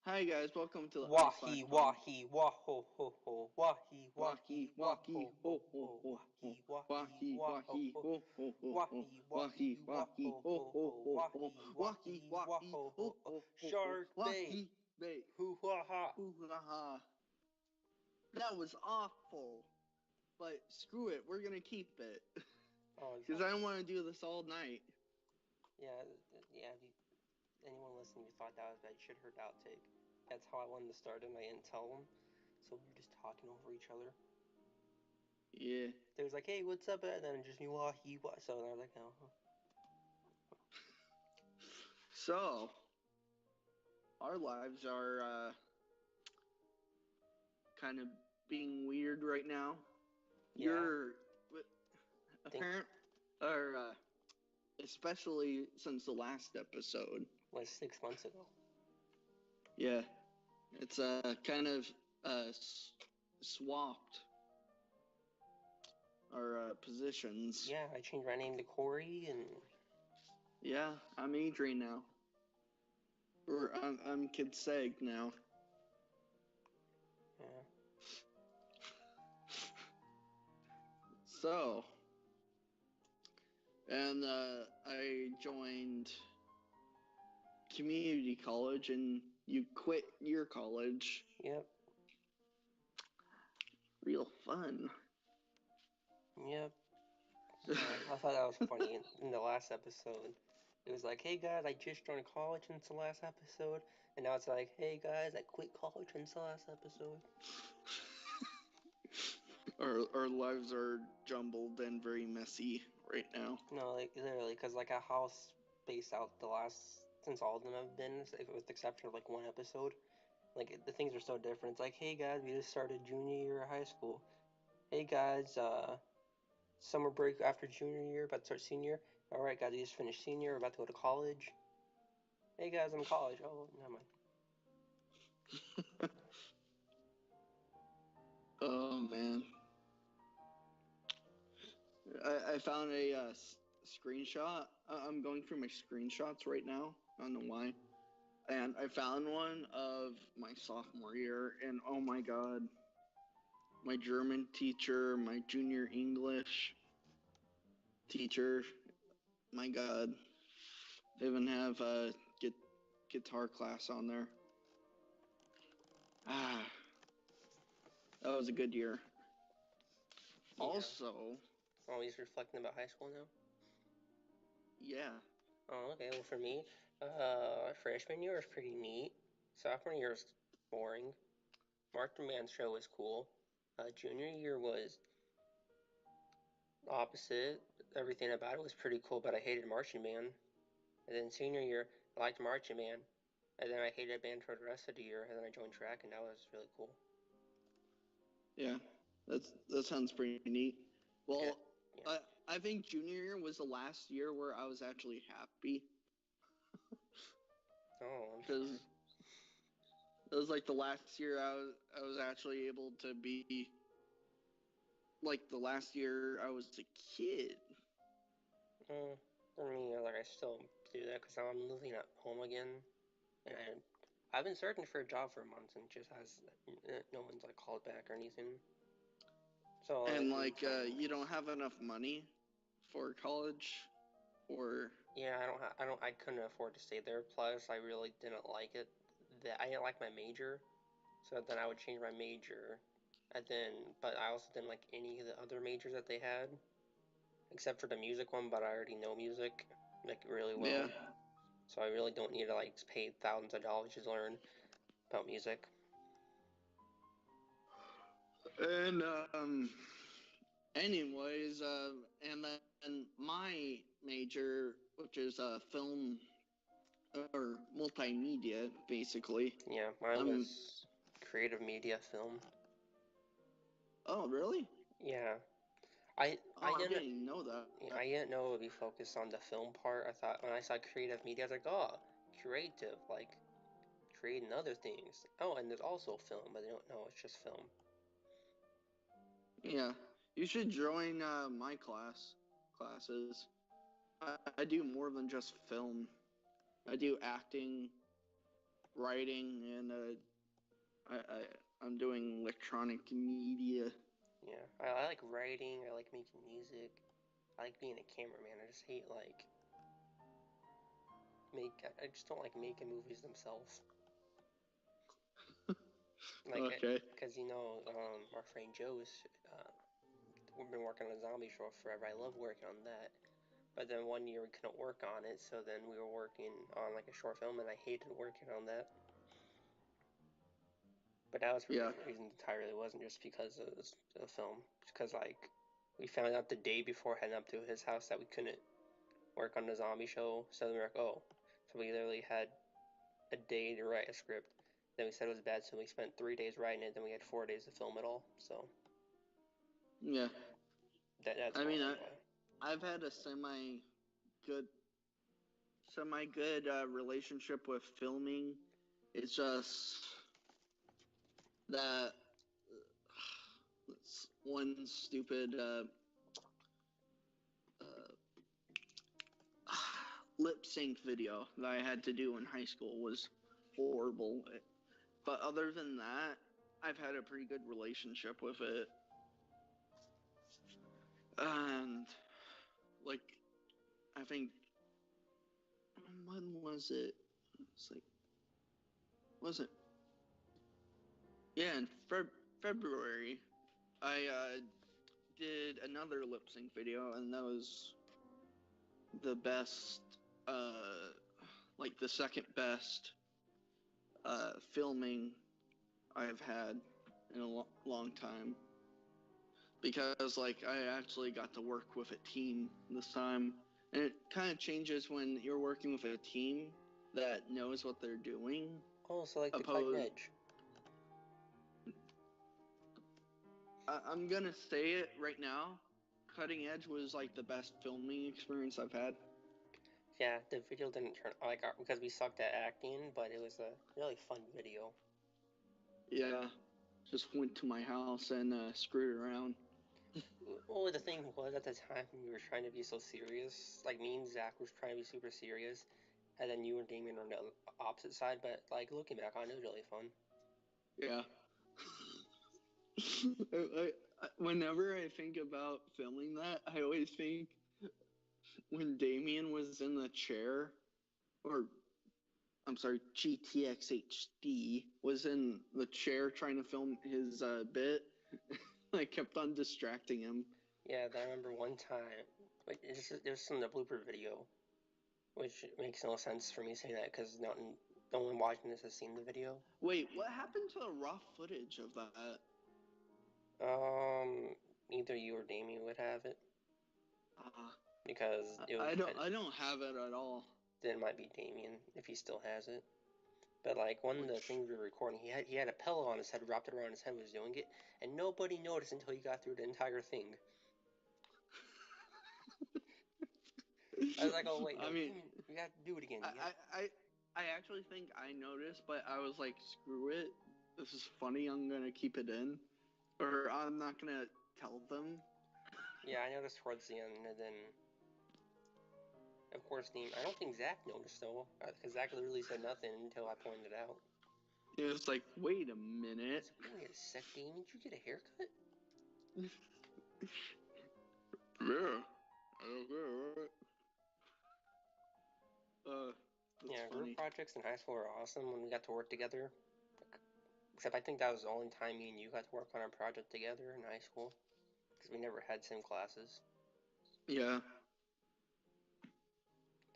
Hi guys, welcome to the Wahi IceSlash pod. wahi waho ho ho wahi Wahi, wahi wahi, waho ho, ho ho, ho ho, ho. wahi wahi Wahi, waho wahi, ho ho, ho, ho, ho. wahi Wahi, wahi wahi, waho ho, ho ho, ho ho, ho. wahi Wahi, wahi wahi, waho ho, ho ho, ho, ho. shark bait Wahi, bait. hoo ha ha. Ooh, ha, ha. That was awful. But screw it, we're gonna keep it. Oh Because I don't want to do this all night. yeah. If anyone listening who thought that was bad, you should have heard the outtake. That's how I wanted to start it and I didn't tell them, so we were just talking over each other. Yeah. They was like, hey, what's up? And then just wahi wahi. So I was like, oh. So, our lives are kind of being weird right now. Yeah. You're apparent, or especially since the last episode. Was 6 months ago. Yeah, it's kind of swapped our positions. Yeah, I changed my name to Corey, and Yeah, I'm Adrian now. Or I'm Kid Seg now. yeah. So, and I joined community college, and you quit your college. Yep. Real fun. Yep. I thought that was funny in the last episode. It was like, hey guys, I just joined college since the last episode, and now it's like, hey guys, I quit college since the last episode. Our lives are jumbled and very messy right now. No, like literally, because like a house spaced out the last since all of them have been, with the exception of like one episode. Like the things are so different. It's like, hey guys, we just started junior year of high school. Hey guys, summer break after junior year, about to start senior. All right, guys, we just finished senior, we're about to go to college. Hey guys, I'm in college. Oh, never mind. Oh man, I found a screenshot. I'm going through my screenshots right now. I don't know why. And I found one of my sophomore year, and oh my god, my German teacher, my junior English teacher, my god, they even have a guitar class on there. Ah, that was a good year. Yeah. Also, Oh, he's reflecting about high school now? yeah. Oh, okay. Well, for me, freshman year was pretty neat. Sophomore year was boring. Marching band show was cool. Junior year was opposite. Everything about it was pretty cool, but I hated marching band. And then senior year, I liked marching band. And then I hated band for the rest of the year, and then I joined track, and that was really cool. Yeah, that sounds pretty neat. Well, Yeah. I think junior year was the last year where I was actually happy Oh, I'm because sorry. it was like the last year I was actually able to be like the last year I was a kid. For me, like I still do that because I'm living at home again, and I've been searching for a job for months, and just has no one's like called back or anything. So And like I'm like trying. you don't have enough money for college or Yeah, I couldn't afford to stay there. Plus, I really didn't like it. That I didn't like my major, so then I would change my major, and then but I also didn't like any of the other majors that they had, except for the music one. But I already know music like really well, yeah. so I really don't need to like pay thousands of dollars to learn about music. And anyways, and then my major, which is film or multimedia, basically. Yeah, mine Um. was creative media film. Oh, really? Yeah, I Oh, I I didn't didn't know that. I didn't know it would be focused on the film part. I thought when I saw creative media, I was like, oh, creative, like creating other things. Oh, and there's also film, but they don't know it's just film. Yeah, you should join my classes. I do more than just film. I do acting, writing, and I'm doing electronic media. Yeah, I like writing. I like making music. I like being a cameraman. I just hate I just don't like making movies themselves. Okay. Because our friend Joe's, we've been working on a zombie show forever. I love working on that. But then one year we couldn't work on it, so then we were working on like a short film, and I hated working on that. But that was for different reasons entirely. It wasn't just because of the film. It's because we found out the day before heading up to his house that we couldn't work on the zombie show. So we were like, oh. So we literally had a day to write a script. Then we said it was bad, so we spent 3 days writing it. Then we had 4 days to film it all. So yeah, that's I mean, why. I've had a semi good relationship with filming. It's just that one stupid lip sync video that I had to do in high school was horrible. But other than that, I've had a pretty good relationship with it. And like, I think, when was it? It's like, was it? Yeah, in February, I did another lip sync video, and that was the best, like the second best filming I've had in a long time. Because like I actually got to work with a team this time, and it kind of changes when you're working with a team that knows what they're doing. Oh, so like the cutting edge. I'm gonna say it right now. Cutting Edge was like the best filming experience I've had. Yeah, the video didn't turn because we sucked at acting, but it was a really fun video. Yeah, just went to my house and screwed around. Well, the thing was, at the time we were trying to be so serious. Like me and Zach was trying to be super serious, and then you and Damien were on the opposite side. But like looking back on it, was really fun. Yeah. Whenever I think about filming that, I always think when Damien was in the chair, or I'm sorry, GTXHD was in the chair trying to film his bit. I kept on distracting him. Yeah, I remember one time. Like, there's from the blooper video, which makes no sense for me saying that because no one watching this has seen the video. Wait, what happened to the raw footage of that? Either you or Damien would have it. Because I don't have it at all. Then it might be Damien if he still has it. But like one of the things we were recording, he had a pillow on his head, wrapped it around his head, was doing it, and nobody noticed until he got through the entire thing. I was like, oh wait, no, Damien, you got to do it again. I actually think I noticed, but I was like, screw it. This is funny. I'm gonna keep it in, or I'm not gonna tell them. Yeah, I noticed towards the end, and then, of course, I don't think Zach noticed though, because Zach literally said nothing until I pointed it out. It was like, wait a minute. Wait a sec, Damien, did you get a haircut? Yeah. Okay. Yeah, funny. group projects in high school were awesome when we got to work together. Except I think that was the only time me and you got to work on a project together in high school. Because we never had same classes. Yeah.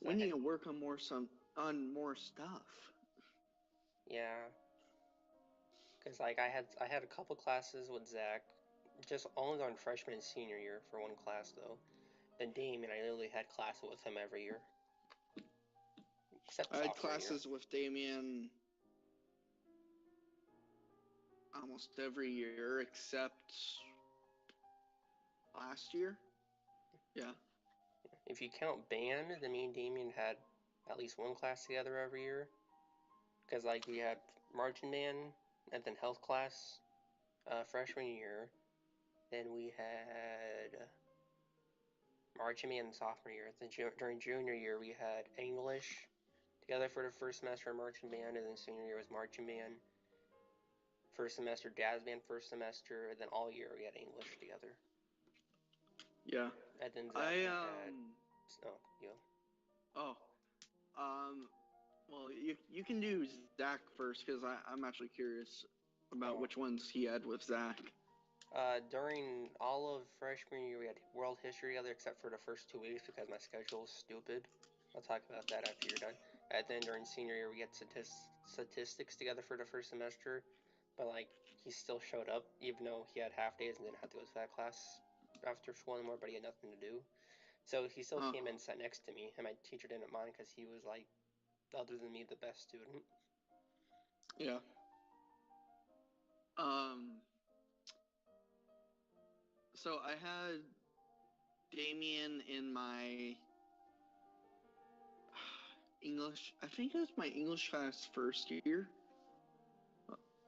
We need to work on more stuff. Yeah. Because like I had a couple classes with Zach, just only on freshman and senior year for one class though. Then Damien, I literally had classes with him every year. Except I had classes with Damien almost every year except last year. Yeah. If you count band, then me and Damien had at least one class together every year. Because like we had marching band and then health class freshman year. Then we had marching band sophomore year. Then during junior year we had English together for the first semester of marching band, and then senior year was marching band. First semester jazz band, first semester, and then all year we had English together. Yeah. And then Zach had... Oh, you. Oh. Well, you can do Zach first, because I'm actually curious about which ones he had with Zach. During all of freshman year, we had world history together, except for the first 2 weeks because my schedule was stupid. I'll talk about that after you're done. And then during senior year, we had statistics together for the first semester, but like he still showed up, even though he had half days and didn't have to go to that class after school anymore, but he had nothing to do. So he still came and sat next to me, and my teacher didn't mind because he was like, other than me, the best student. Yeah. So I had Damien in my English. I think it was my English class first year.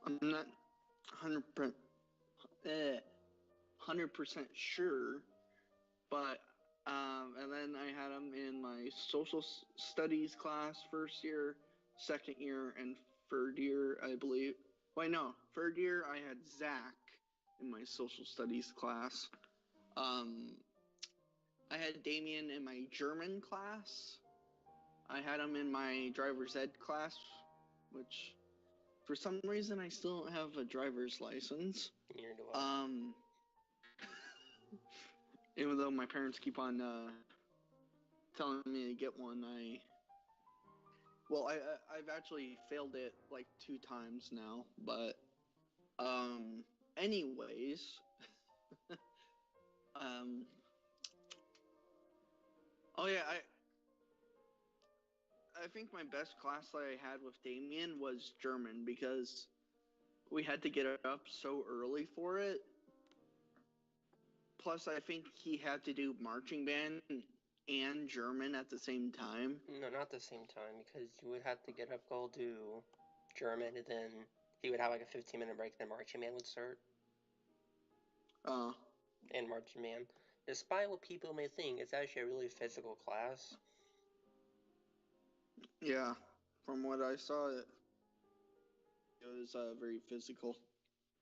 I'm not 100% sure, but and then I had him in my social studies class first year, second year, and third year, I believe. Wait, no, third year I had Zach in my social studies class. I had Damien in my German class. I had him in my driver's ed class, which for some reason I still don't have a driver's license. Neither do I. Even though my parents keep on telling me to get one, I've actually failed it like 2 times now, but anyways, oh yeah, I think my best class that I had with Damien was German, because we had to get up so early for it. Plus, I think he had to do marching band and German at the same time. No, not the same time, because you would have to get up, go do German, and then he would have like a 15-minute break, then marching band would start. And marching band, despite what people may think, it's actually a really physical class. Yeah, from what I saw, it was very physical.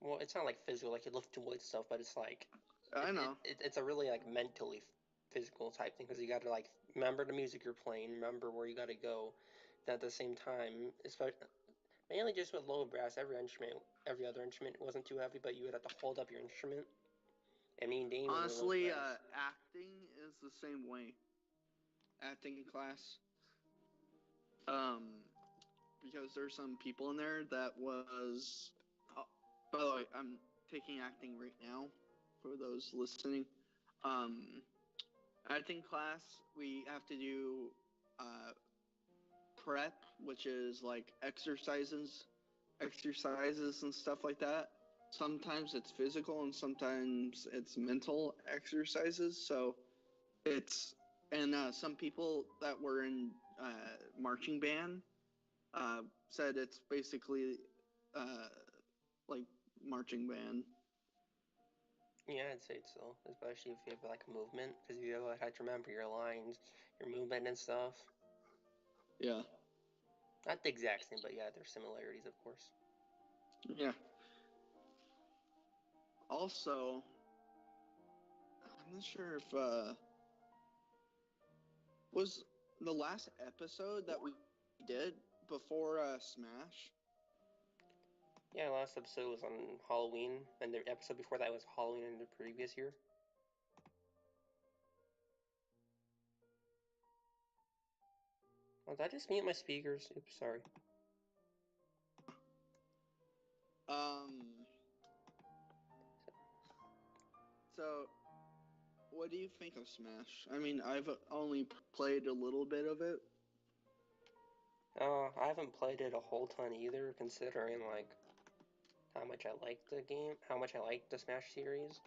Well, it's not like physical, like you lift weight stuff, but it's like... I know. It's a really like mentally physical type thing, because you got to like remember the music you're playing, remember where you got to go. Then at the same time, especially mainly just with low brass, every other instrument wasn't too heavy, but you would have to hold up your instrument. And me and Damien, honestly, acting is the same way. Acting class. Because there's some people in there that was. Oh, by the way, I'm taking acting right now for those listening. Acting class, we have to do prep, which is like exercises and stuff like that. Sometimes it's physical and sometimes it's mental exercises. So it's, and some people that were in marching band said it's basically like marching band. Yeah, I'd say so, especially if you have like a movement, because you have to remember your lines, your movement and stuff. Yeah. Not the exact same, but yeah, there's similarities, of course. Yeah. Also, I'm not sure if was the last episode that we did before Smash. Yeah, last episode was on Halloween, and the episode before that was Halloween in the previous year. Oh, did I just mute my speakers? Oops, sorry. So, what do you think of Smash? I mean, I've only played a little bit of it. I haven't played it a whole ton either, considering like how much I like the game, how much I like the Smash series.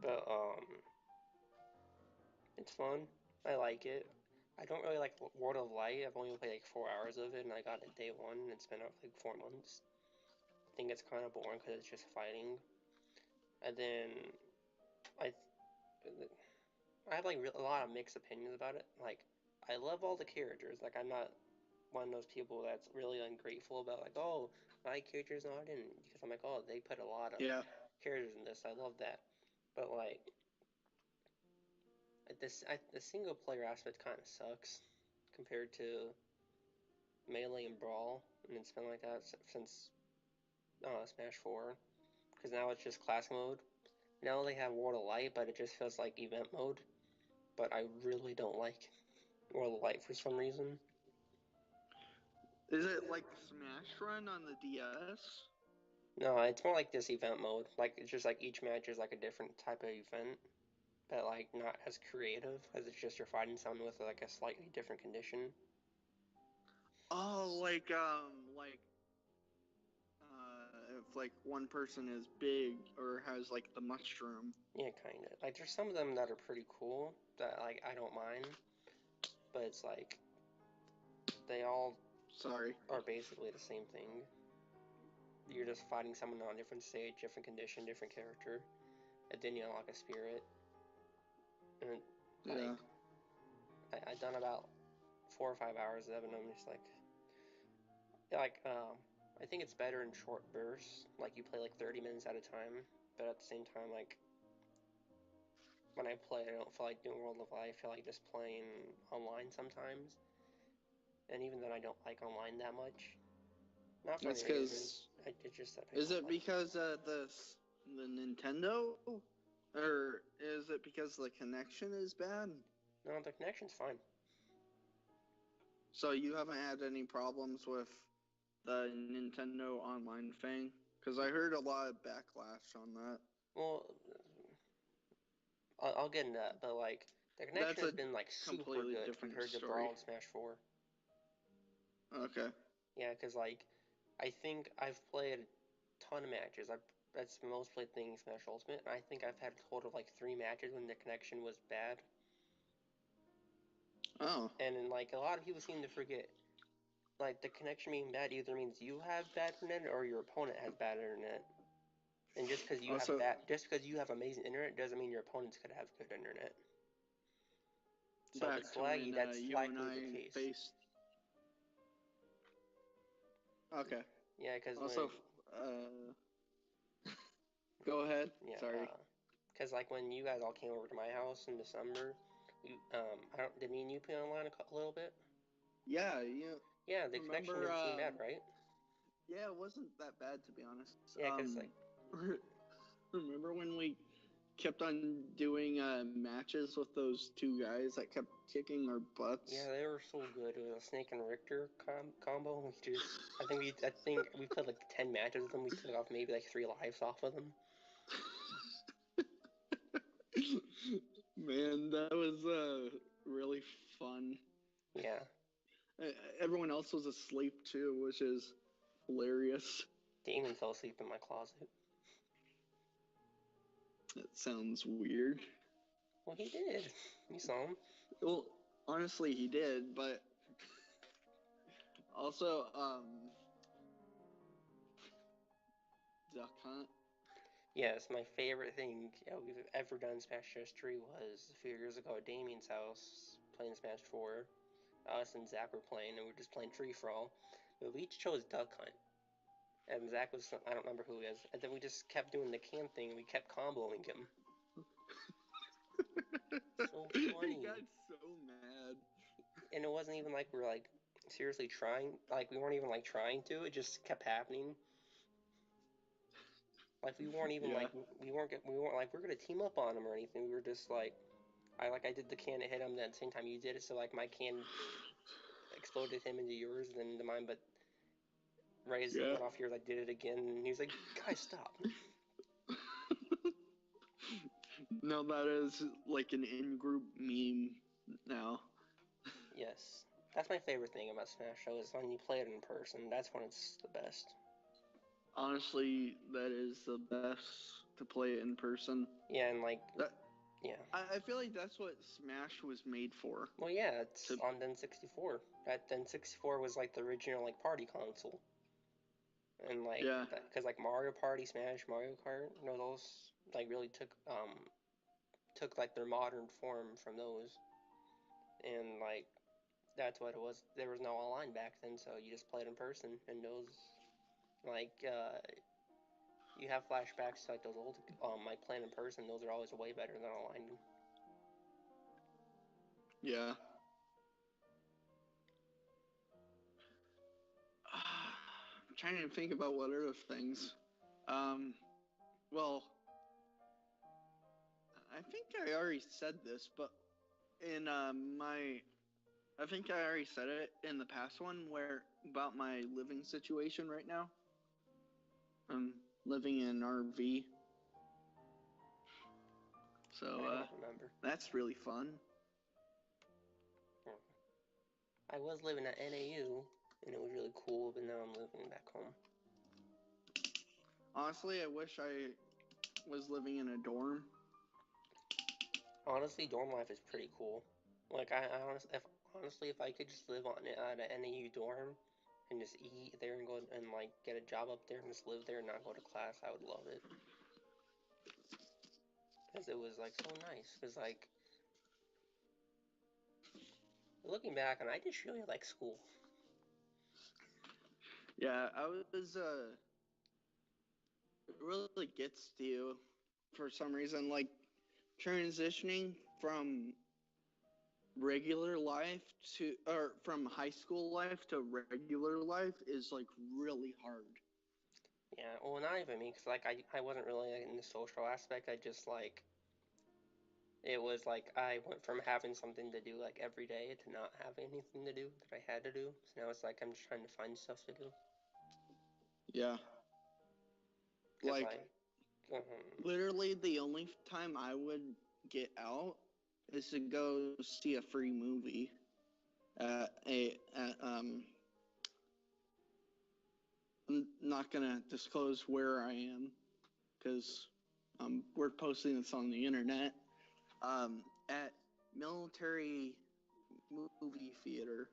But it's fun. I like it. I don't really like World of Light. I've only played like 4 hours of it, and I got it day one, and it's been out for like 4 months. I think it's kind of boring because it's just fighting. And then I have like a lot of mixed opinions about it. Like, I love all the characters. Like, I'm not one of those people that's really ungrateful about like, oh, my character's not in, because I'm like, oh, they put a lot of characters in this. I love that, but like the single player aspect kind of sucks compared to Melee and Brawl, and it's been like that since Smash 4, because now it's just classic mode. Now they have World of Light, but it just feels like event mode. But I really don't like World of Light for some reason. Is it like the Smash Run on the DS? No, it's more like this event mode. Like it's just like each match is like a different type of event, but like not as creative as it's just you're fighting someone with like a slightly different condition. Oh, if like one person is big or has like the mushroom. Yeah, kind of. Like there's some of them that are pretty cool that like I don't mind, but it's like they all are basically the same thing. You're just fighting someone on a different stage, different condition, different character, and then you unlock a spirit. And like, I've done about 4 or 5 hours of it, and I'm just like, I think it's better in short bursts. Like you play like 30 minutes at a time, but at the same time, like when I play, I don't feel like doing World of Light. I feel like just playing online sometimes, and even then, I don't like online that much. Not for any reasons. It's just that. Is it because the Nintendo, or is it because the connection is bad? No, the connection's fine. So you haven't had any problems with the Nintendo Online thing? Because I heard a lot of backlash on that. Well, I'll get into that, but like the connection has been like super good compared to Brawl and Smash 4. Okay. Yeah, because like I think I've played a ton of matches. That's the most played thing in Smash Ultimate, and I think I've had a total of like 3 matches when the connection was bad. Oh. And then, like a lot of people seem to forget, like the connection being bad either means you have bad internet or your opponent has bad internet. And just because you have amazing internet doesn't mean your opponents could have good internet. So if it's laggy, that's likely the case. Okay. Yeah, because also, go ahead. Yeah. Sorry. Because like when you guys all came over to my house in December, did me and you play online a little bit? Yeah, Yeah, the connection didn't seem bad, right? Yeah, it wasn't that bad to be honest. Yeah, because like. Remember when we kept on doing matches with those 2 guys that kept kicking our butts? Yeah, they were so good. It was a Snake and Richter combo. I think we played like 10 matches with them. We took off maybe like 3 lives off of them. Man, that was really fun. Yeah. Everyone else was asleep too, which is hilarious. Damon fell asleep in my closet. That sounds weird. Well, he did. You saw him. Well, honestly, he did, but also, Duck Hunt. Yes, my favorite thing we've ever done in Smash history was a few years ago at Damien's house, playing Smash 4. Us and Zach were playing, and we were just playing free-for-all. But we each chose Duck Hunt. And Zach was, I don't remember who he is. And then we just kept doing the can thing, and we kept comboing him. So funny. He got so mad. And it wasn't even like we were like seriously trying. Like we weren't even like trying to. It just kept happening. Like we weren't even like we weren't like we're gonna team up on him or anything. We were just like I did the can to hit him. Then at the same time you did it, so like my can exploded him into yours, then into mine. But right as it went off yours, I did it again, and he was like, "Guys, stop." No, that is like an in-group meme now. Yes. That's my favorite thing about Smash though, is when you play it in person. That's when it's the best. Honestly, that is the best to play it in person. Yeah, and like yeah. I feel like that's what Smash was made for. Well, yeah, it's on N64. That N64 was like the original like party console. And like, because like Mario Party, Smash, Mario Kart, those like really took like their modern form from those. And like, That's what it was. There was no online back then, so you just played in person, and those, like, you have flashbacks to, like, those old, like, playing in person, those are always way better than online. Yeah. I'm trying to think about what other things. Well, I think I already said this, but in I think I already said it in the past one where about my living situation right now. I'm living in an RV, so I don't remember. that's really fun. I was living at NAU, and it was really cool, but now I'm living back home. Honestly, I wish I was living in a dorm. Honestly, dorm life is pretty cool. Like, honestly, if I could just live at an NAU dorm and just eat there and go and, like, get a job up there and just live there and not go to class, I would love it. Because it was, like, so nice. Because, like, looking back, and I just really like school. Yeah, I was it really gets to you for some reason, like transitioning from regular life from high school life to regular life is like really hard. Yeah, well, not even me, because, like, I wasn't really like, in the social aspect. I just, like, it was like I went from having something to do, like, every day to not having anything to do that I had to do. So now it's like I'm just trying to find stuff to do. Yeah. Because, Like like, literally the only time I would get out is to go see a free movie I'm not gonna disclose where I am because we're posting this on the internet. At military movie theater.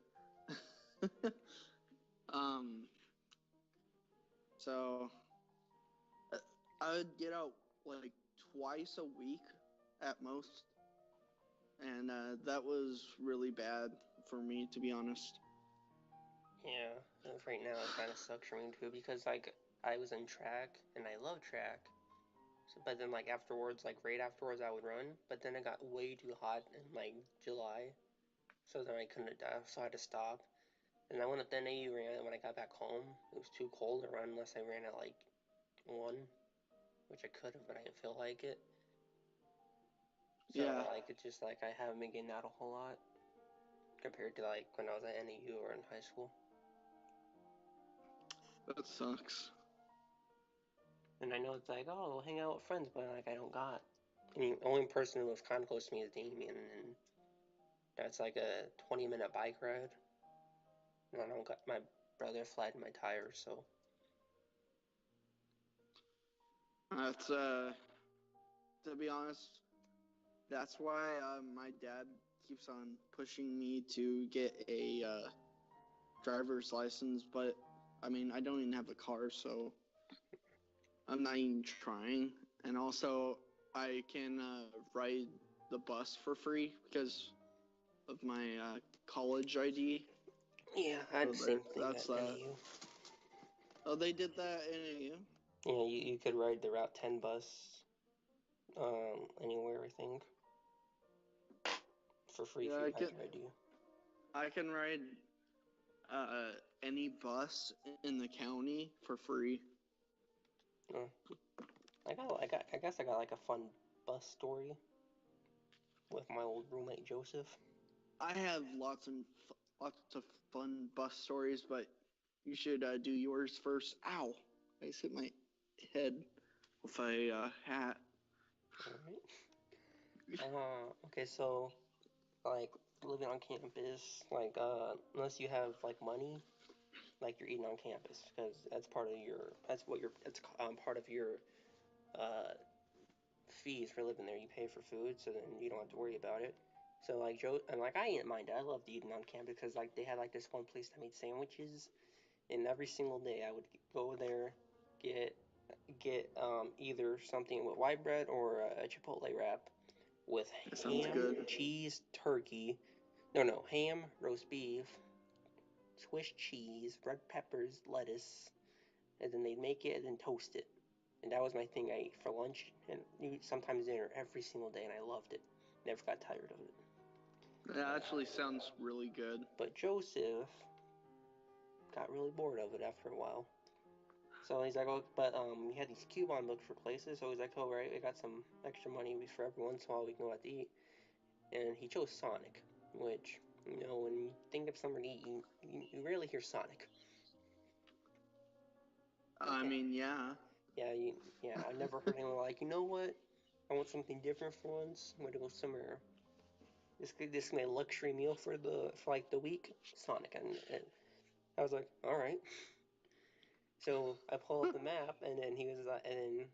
um, so I would get out like twice a week at most, and that was really bad for me, to be honest. yeah, right now it kind of sucks for me too because, like, I was in track and I love track. So, but then, like, afterwards, like, right afterwards, I would run. But then it got way too hot in, like, July. So then I couldn't, so I had to stop. And I went up to NAU ran when I got back home. It was too cold to run unless I ran at, like, 1, which I could have, but I didn't feel like it. So, Yeah, like, it's just, like, I haven't been getting out a whole lot compared to, like, when I was at NAU or in high school. that sucks. And I know it's like, oh, we'll hang out with friends, but, like, I don't got. I mean, the only person who was kind of close to me is Damien, and that's like a 20-minute bike ride. And I don't got my brother flattened my tires, so. That's to be honest, that's why my dad keeps on pushing me to get a driver's license. But I mean, I don't even have a car, so I'm not even trying. And also, I can ride the bus for free because of my college ID. Yeah, I had So the same thing that's at that. NAU. Oh, they did that in AU? Yeah, you could ride the Route 10 bus anywhere, I think, for free if Yeah, you had your ID. I can ride any bus in the county for free. Uh, I guess I got like a fun bus story with my old roommate Joseph. I have lots of fun bus stories, but you should do yours first. Ow! I just hit my head with a hat. Alright. Okay, so, like, living on campus, like, unless you have, like, money, like, you're eating on campus, because that's part of your, uh, fees for living there. You pay for food, so then you don't have to worry about it. So, like, and, like, I didn't mind it. I loved eating on campus, because, like, they had, like, this one place that made sandwiches, and every single day I would go there, get, either something with white bread or a Chipotle wrap with That sounds ham, good. cheese, turkey, No, ham, roast beef, Swiss cheese, red peppers, lettuce, and then they'd make it and then toast it. And that was my thing I ate for lunch and sometimes dinner every single day, and I loved it. Never got tired of it. That actually sounds really good. But Joseph got really bored of it after a while. So he's like, oh, but we had these coupon books for places, so he's like, oh, right, we got some extra money for every once in a while we can go out to eat. And he chose Sonic, which, when you think of somewhere to eat, you rarely hear Sonic. I mean, yeah. Yeah, I never heard anyone like, you know what? I want something different for once. I'm gonna go somewhere. This is my luxury meal for like the week. Sonic, and I was like, all right. So I pull up the map, and then and then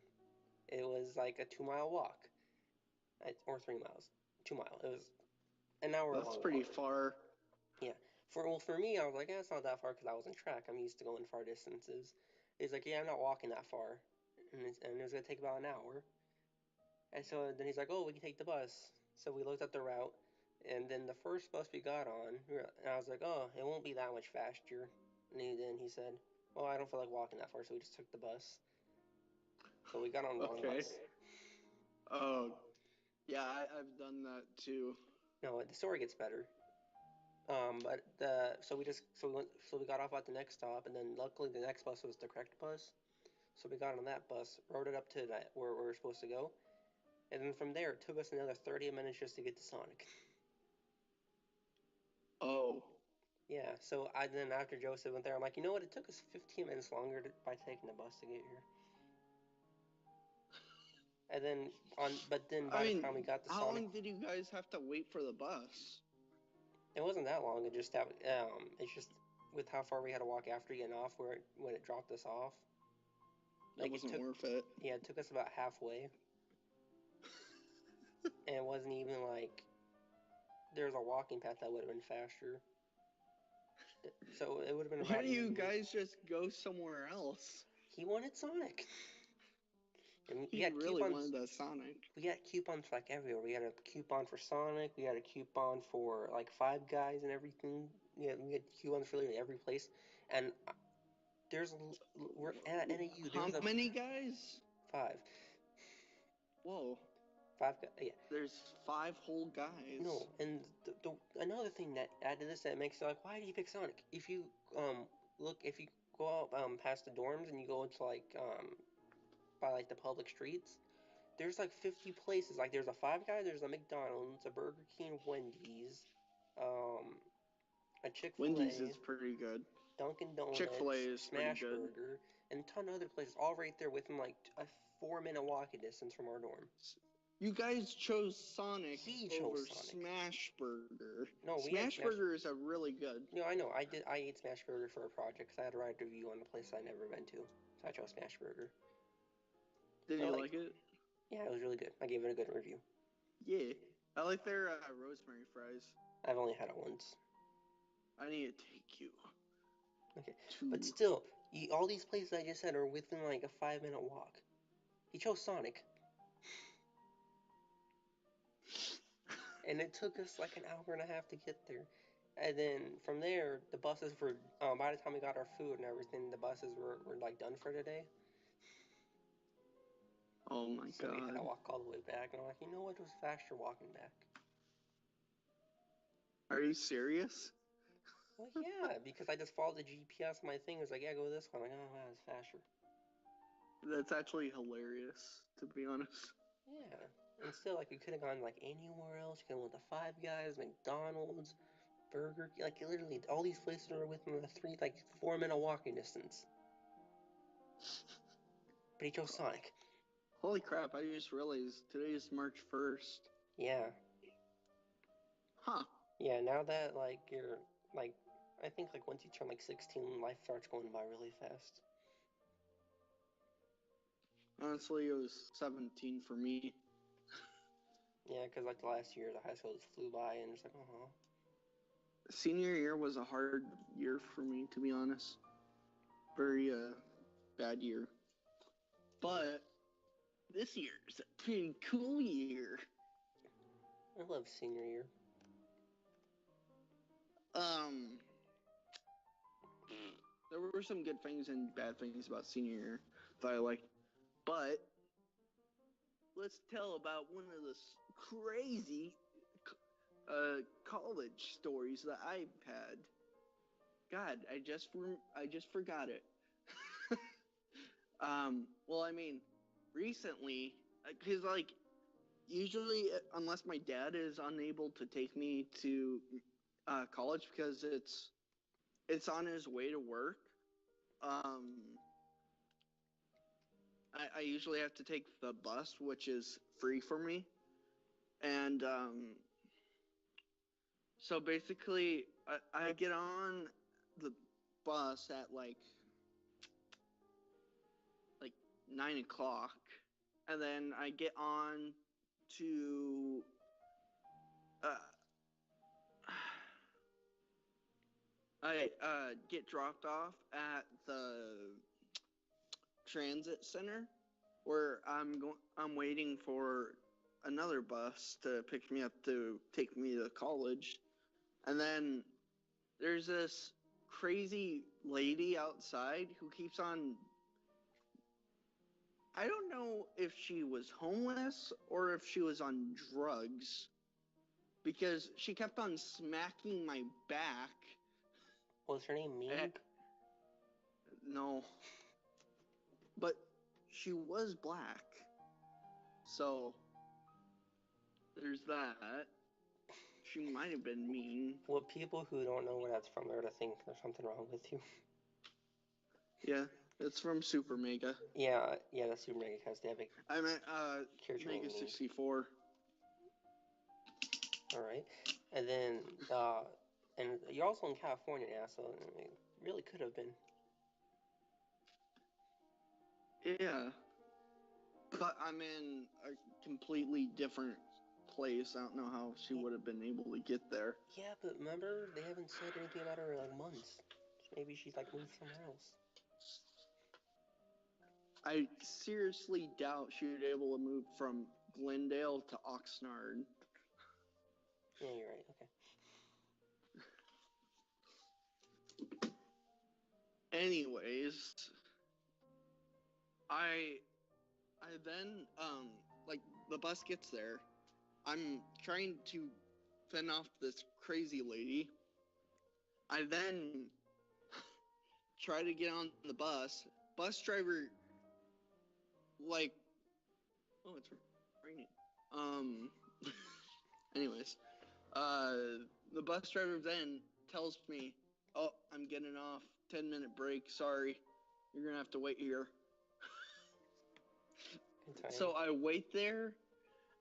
it was like a 2 mile walk, or 3 miles, 2 mile. It was an hour That's long pretty walk. far. Yeah. For me, I was like, it's not that far because I was in track. I'm used to going far distances. He's like, yeah, I'm not walking that far, and it was gonna take about an hour. And so then he's like, oh, we can take the bus. So we looked at the route, and then the first bus we got on, and I was like, oh, it won't be that much faster. And then he said, well, I don't feel like walking that far, so we just took the bus. So we got on the wrong Okay. bus. Oh, yeah, I've done that too. No, the story gets better. But so we got off at the next stop, and then luckily the next bus was the correct bus. So we got on that bus, rode it up to where we were supposed to go, and then from there it took us another 30 minutes just to get to Sonic. Oh. Yeah, so then after Joseph went there, I'm like, you know what? It took us 15 minutes longer by taking the bus to get here. And then but then by the time we got to how Sonic, long did you guys have to wait for the bus? it wasn't that long. It's just with how far we had to walk after getting off when it dropped us off. Like, it wasn't worth it. Yeah, it took us about halfway, and it wasn't even like there's a walking path that would have been faster. So it would have been Why about. do you guys just go somewhere else? He wanted Sonic. And he really wanted that Sonic. We got coupons for like everywhere. We had a coupon for Sonic. We had a coupon for like Five Guys and everything. Yeah, we had coupons for literally every place. And we're at NAU. How many guys? 5. Whoa. 5 guys. Yeah. There's 5 whole guys. No, and another thing that added this that makes you like, why do you pick Sonic? If you if you go out past the dorms and you go into like by like the public streets, there's like 50 places. Like there's a Five Guys, there's a McDonald's, a Burger King, Wendy's, a Chick-fil-A. Wendy's is pretty good. Dunkin' Donuts, Chick-fil-A is Smash pretty good. Burger, and a ton of other places, all right there within like a 4-minute walking distance from our dorm. You guys chose Sonic over Sonic. Smash Burger. No, Smash Burgers are really good. No, I know. I ate Smash Burger for a project because I had to write a review on a place I'd never been to, so I chose Smash Burger. Did you like it? Yeah, it was really good. I gave it a good review. Yeah, I like their rosemary fries. I've only had it once. I need to take you. Okay, but still, all these places I just said are within like a 5-minute walk. He chose Sonic. And it took us like an hour and a half to get there. And then from there, the buses were, by the time we got our food and everything, the buses were like done for today. Oh my god. So we had to walk all the way back. And I'm like, you know what? It was faster walking back. Are you serious? Well, yeah, because I just followed the GPS on my thing. It was like, yeah, go this way. I'm like, oh, wow, it's faster. That's actually hilarious, to be honest. Yeah. And still, like, we could have gone, like, anywhere else. You could have went to Five Guys, McDonald's, Burger King. Like, literally, all these places are within a 4-minute walking distance. But he chose Sonic. Holy crap, I just realized today is March 1st. Yeah. Huh. Yeah, now that, like, you're, like, I think, like, once you turn, like, 16, life starts going by really fast. Honestly, it was 17 for me. Yeah, because, like, the last year, the high school just flew by, and it's like, oh. Senior year was a hard year for me, to be honest. Very, bad year. But this year's a pretty cool year. I love senior year. Um, there were some good things and bad things about senior year that I liked, but let's tell about one of the crazy college stories that I've had. God, I just forgot it. Well, I mean, recently, because like usually, unless my dad is unable to take me to college because it's on his way to work, I usually have to take the bus, which is free for me, and so basically, I get on the bus at like 9 o'clock, and then I get on to I get dropped off at the transit center where I'm waiting for another bus to pick me up to take me to college. And then there's this crazy lady outside who keeps on, I don't know if she was homeless or if she was on drugs, because she kept on smacking my back. Was her name Ming? No. But she was black. So there's that. She might have been mean. Well, people who don't know where that's from are to think there's something wrong with you. Yeah, it's from Super Mega. Yeah, that's Super Mega because they have a. I meant Mega 64. All right, and then and you're also in California now, so it really could have been. Yeah, but I'm in a completely different place. I don't know how she would have been able to get there. Yeah, but remember, they haven't said anything about her in like months. Maybe she's like moved somewhere else. I seriously doubt she would be able to move from Glendale to Oxnard. Yeah, you're right. Okay. Anyways, I then like the bus gets there. I'm trying to fend off this crazy lady. I then try to get on the bus. Bus driver, like, oh, it's raining. Anyways, the bus driver then tells me, "Oh, I'm getting off. 10-minute break. Sorry, you're gonna have to wait here." So I wait there,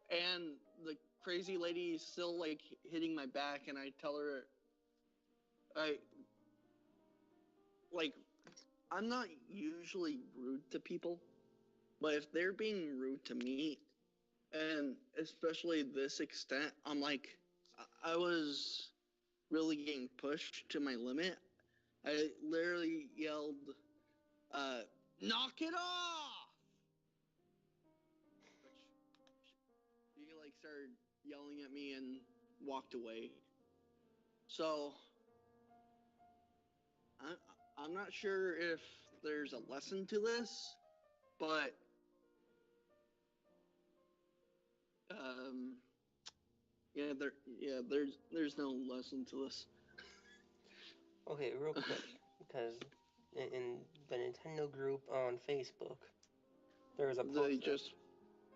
and the crazy lady is still like hitting my back, and I tell her, I'm not usually rude to people, but if they're being rude to me, and especially this extent, I'm like, I was really getting pushed to my limit. I literally yelled, "Knock it off!" Which she like started yelling at me and walked away. So I'm not sure if there's a lesson to this, but there's no lesson to this. Okay, real quick, because in the Nintendo group on Facebook, there was a post.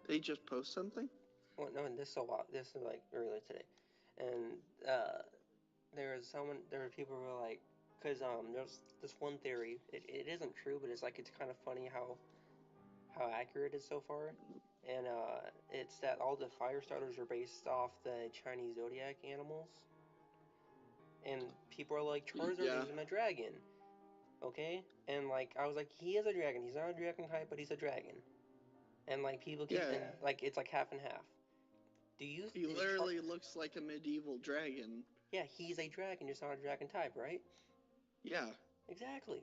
They just post something? Well, no, this is like earlier today, and there were people who were like, because there's this one theory. It isn't true, but it's kind of funny how accurate it is so far, and it's that all the fire starters are based off the Chinese zodiac animals, and people are like, Charizard isn't a dragon, okay? And like I was like, he is a dragon. He's not a dragon type, but he's a dragon. And like people keep and like it's like half and half. He literally looks like a medieval dragon. Yeah, he's a dragon, just not a dragon type, right? Yeah. Exactly.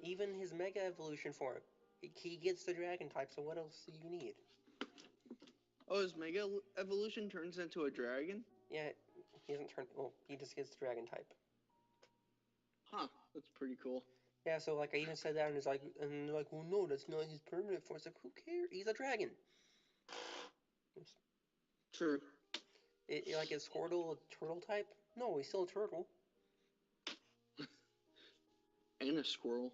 Even his Mega Evolution form, he gets the dragon type, so what else do you need? Oh, his Mega Evolution turns into a dragon? Yeah, he doesn't turn. Well, he just gets the dragon type. Huh, that's pretty cool. Yeah, so like I even said that, and it's like, well, no, that's not his permanent form. It's like, who cares? He's a dragon. True. Like, is Squirtle a turtle type? No, he's still a turtle. And a squirrel.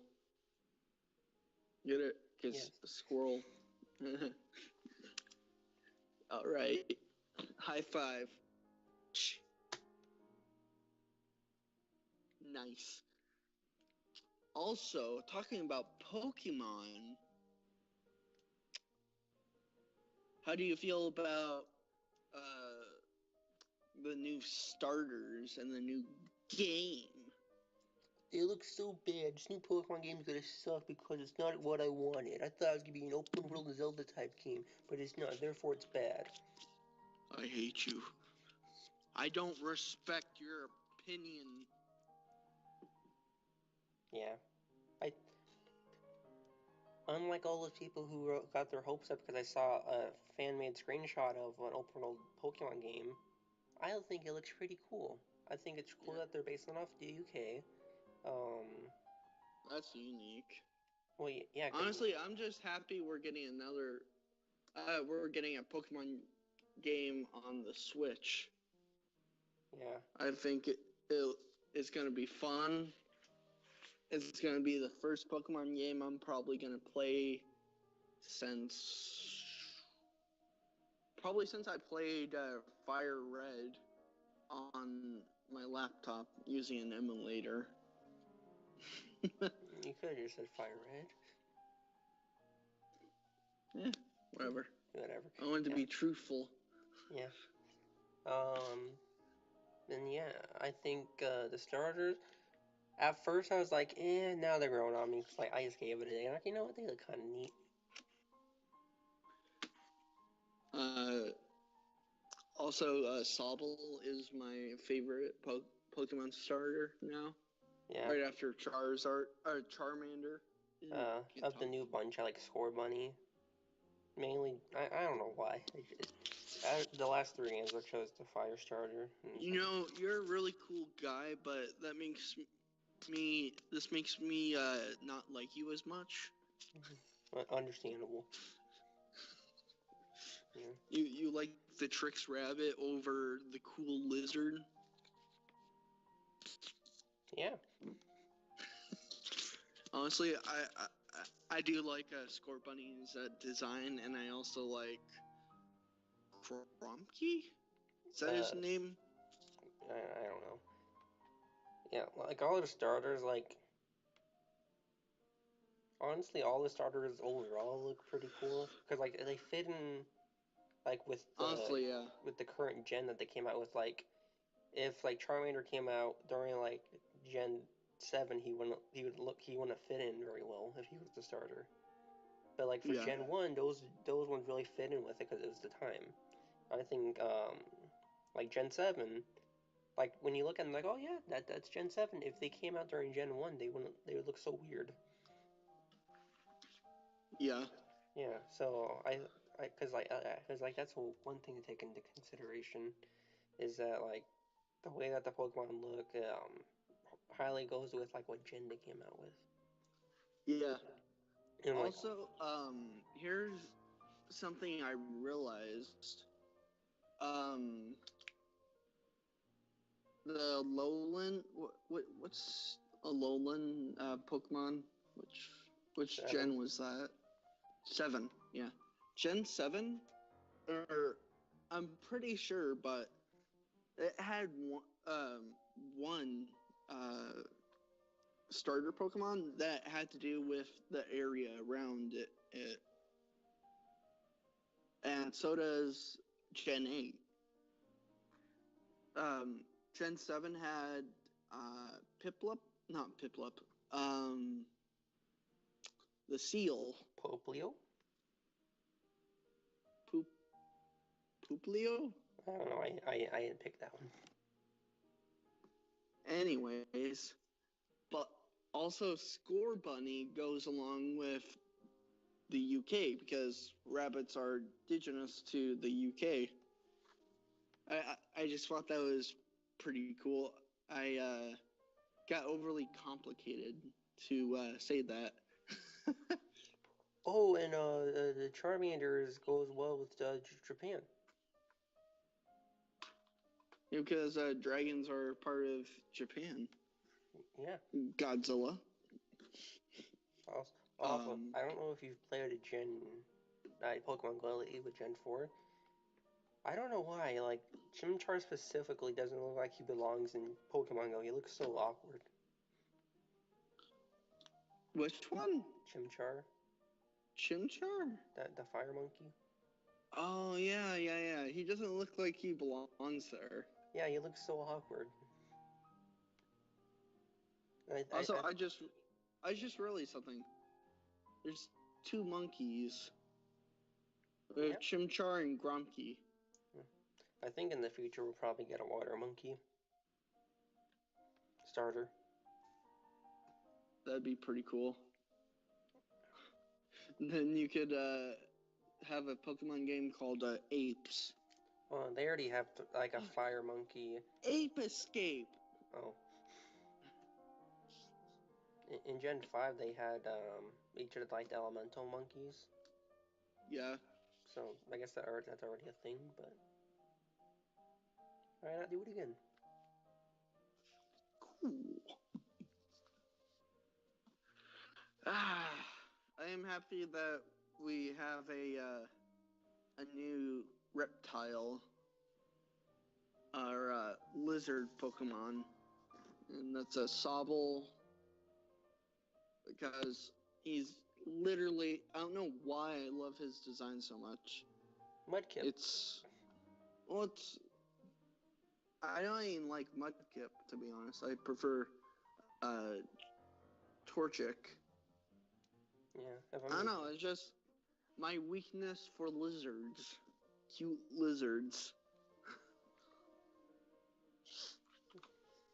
Get it? Because Yes. a squirrel. All right. High five. Nice. Also, talking about Pokemon, how do you feel about the new starters and the new game? It looks so bad. This new Pokemon game is gonna suck because it's not what I wanted. I thought it was gonna be an open world Zelda type game, but it's not. Therefore, it's bad. I hate you. I don't respect your opinion. Yeah. Unlike all those people who got their hopes up because I saw a fan-made screenshot of an open world Pokemon game, I think it looks pretty cool. I think it's cool that they're based off the UK. That's unique. Well, yeah. Honestly, I'm just happy we're getting another. We're getting a Pokemon game on the Switch. Yeah. I think it's gonna be fun. It's gonna be the first Pokemon game I'm probably gonna play since I played Fire Red on my laptop using an emulator. You could have just said Fire Red. Yeah, whatever. Whatever. I wanted to be truthful. Yeah. And yeah, I think the starters. At first, I was like, now they're growing on me. Cause like I just gave it a day. Like, you know what? They look kind of neat. Also, Sobble is my favorite Pokemon starter now. Yeah. Right after Charmander. Of the new bunch, I like Scorbunny. Mainly, I don't know why. The last three games I chose the Fire starter. You know, you're a really cool guy, but this makes me not like you as much. Understandable. Yeah. You like the Trix Rabbit over the cool lizard? Yeah. Honestly, I do like Scorbunny's design, and I also like Kromke? Is that his name? I don't know. Yeah, like all the starters, like honestly, all the starters overall look pretty cool because like they fit in, like with the current gen that they came out with. Like if like Charmander came out during like Gen 7, he wouldn't fit in very well if he was the starter. But like for Gen 1, those ones really fit in with it because it was the time. I think like Gen 7, like when you look at them, like, oh yeah, that's Gen 7. If they came out during Gen 1, they would look so weird. Yeah. Yeah. So because that's one thing to take into consideration is that like the way that the Pokemon look highly goes with like what gen they came out with. Yeah. And, also, here's something I realized. The Alolan, what's Alolan Pokemon? Which gen was that? 7, yeah. Gen 7? I'm pretty sure, but it had one starter Pokemon that had to do with the area around it. And so does Gen 8. Gen 7 had Piplup, not Piplup, the seal. Poplio? Pooplio? I don't know, I didn't pick that one. Anyways, but also Scorbunny goes along with the UK because rabbits are indigenous to the UK. I just thought that was pretty cool. I got overly complicated to say that. Oh, and the Charmanders goes well with Japan. Because dragons are part of Japan. Yeah. Godzilla. Also, I don't know if you've played a Pokemon Go lately with Gen 4. I don't know why, like, Chimchar specifically doesn't look like he belongs in Pokemon Go. He looks so awkward. Which one? Chimchar. Chimchar? The fire monkey? Oh, yeah. He doesn't look like he belongs there. Yeah, he looks so awkward. I just realized something. There's two monkeys. Yeah. Chimchar and Gromky. I think in the future we'll probably get a water monkey. Starter. That'd be pretty cool. Then you could have a Pokemon game called Apes. Well, they already have like a fire monkey. Ape Escape! Oh. In Gen 5 they had each of like the elemental monkeys. Yeah. So I guess that's already a thing, but why not do it again? Cool. I am happy that we have a new reptile, or lizard Pokemon, and that's a Sobble, because he's literally, I don't know why I love his design so much. Mudkip. I don't even like Mudkip, to be honest. I prefer Torchic. Yeah. I don't know, it's just my weakness for lizards. Cute lizards.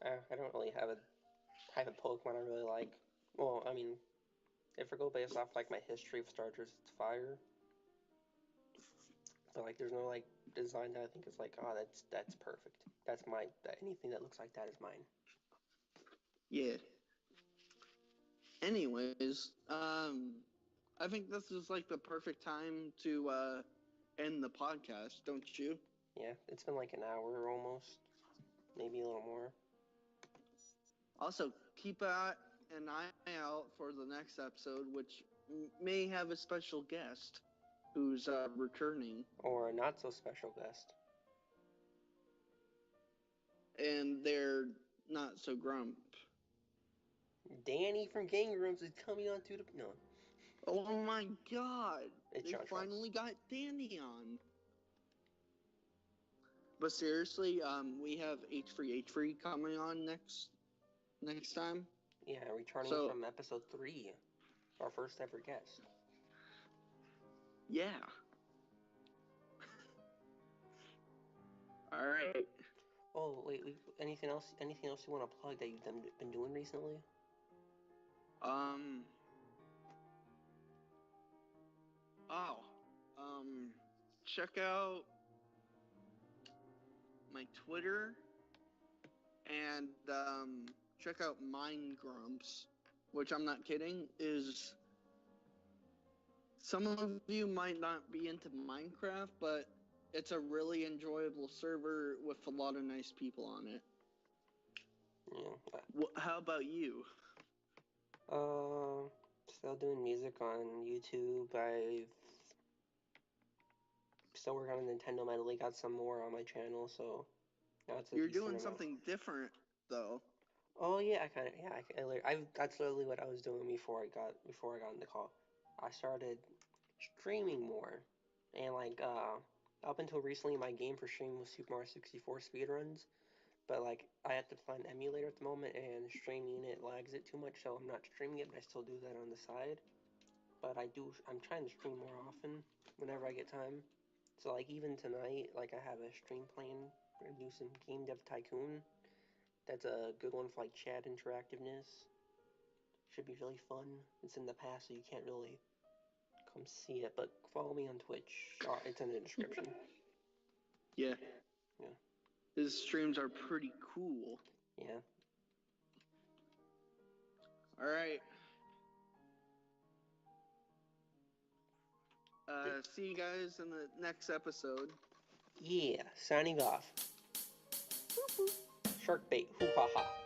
I don't really have a type of Pokemon I really like. Well, I mean, if I go based off like my history of starters, it's fire. But like, there's no like design that I think is like, oh, that's perfect. That's anything that looks like that is mine. Yeah. Anyways, I think this is like the perfect time to end the podcast, don't you? Yeah, it's been like an hour almost, maybe a little more. Also, keep an eye out for the next episode, which may have a special guest who's returning. Or a not so special guest. And they're not so grump. Danny from Gang Rooms is coming on to the... No. Oh my god! It's they finally got Danny on. But seriously, we have H3 coming on next time. Yeah, returning from episode 3. Our first ever guest. Yeah. Alright. Oh, wait, anything else you want to plug that you've been doing recently? Check out my Twitter and check out Mind Grumps, which I'm not kidding, is some of you might not be into Minecraft, but it's a really enjoyable server with a lot of nice people on it. Yeah. How about you? Still doing music on YouTube. I've still working on Nintendo Medley. Got some more on my channel, so now it's You're doing something different, though. Oh yeah, that's literally what I was doing before I got in the call. I started streaming more, and like up until recently, my game for streaming was Super Mario 64 speedruns. But like, I have to find an emulator at the moment, and streaming it lags it too much, so I'm not streaming it, but I still do that on the side. But I'm trying to stream more often whenever I get time. So like, even tonight, like I have a stream plan. We're gonna do some Game Dev Tycoon. That's a good one for like chat interactiveness. Should be really fun. It's in the past, so you can't really come see it, but follow me on Twitch. Oh, it's in the description. Yeah. Yeah. His streams are pretty cool. Yeah. All right. See you guys in the next episode. Yeah, signing off. Shark bait, hoo ha ha.